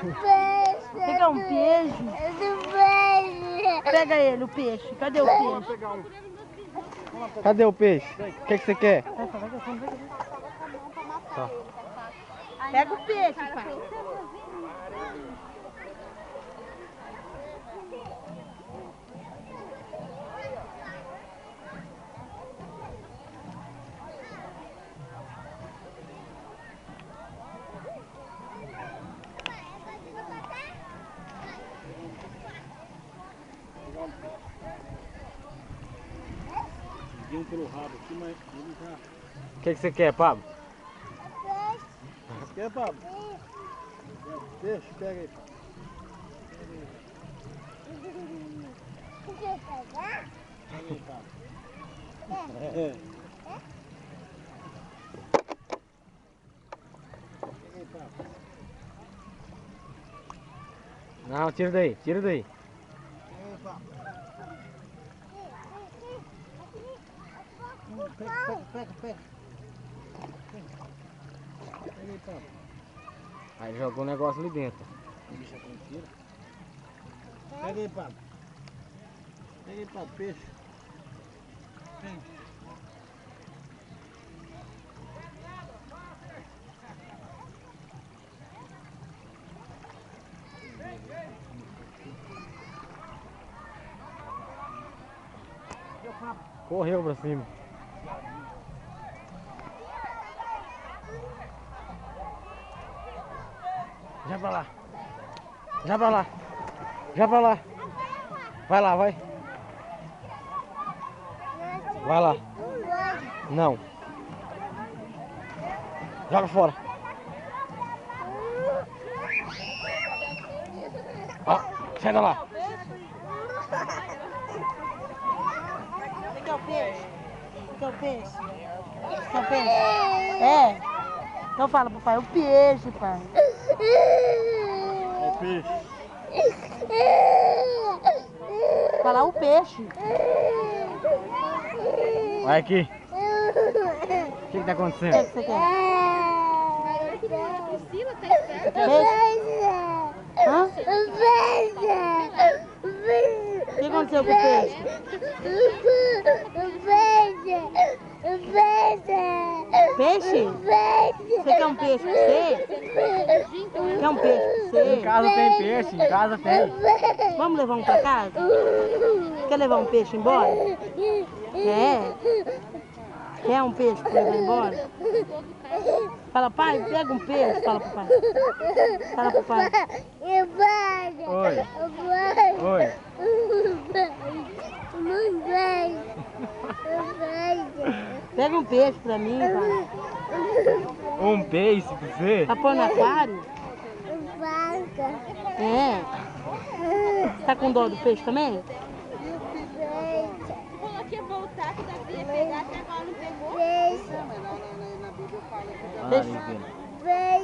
O que é um peixe? Pega ele, o peixe. Cadê o peixe? Cadê o peixe? O que você quer? Tá. Pega o peixe, pai. Um pelo rabo aqui, mas ele já... O que você quer, Pablo? Quer, Pablo? Peixe, pega aí, Pablo. Pega aí, Pablo. Pega aí, Pablo. Não, tira daí, tira daí. Pega aí, Pablo. Pega. Pega aí, Pablo. Aí jogou o negócio ali dentro. Bicho, mentira. Pega aí, Pablo. Pega aí, Pablo, peixe. Vem. Correu pra cima. Já pra lá. Já pra lá. Já pra lá. Vai lá, vai. Vai lá. Não. Joga fora. Ó, sai da lá. O que é o peixe? O que é o peixe? O que é o peixe? É. Então fala pro pai, o peixe, pai. É peixe. Fala o peixe. Vai aqui. O que tá O acontecendo? que você quer? Priscila, tá esperto? Peixe? Hã? O que aconteceu com o peixe? Peixe? Você quer um peixe pra você? Quer um peixe pra Em você? casa tem peixe, em casa tem. Vamos levar um pra casa? Quer levar um peixe embora? Quer? Quer um peixe pra levar embora? Fala, pai, pega um peixe. Fala pro pai. Fala pro pai. Oi. Oi. Pega um peixe pra mim, pai. Um peixe pra você? Pra pôr no aquário? É. Tá com dó do peixe também? Falou que ia voltar, que daqui ia pegar, até agora não pegou. Olha ali, filho. Vai,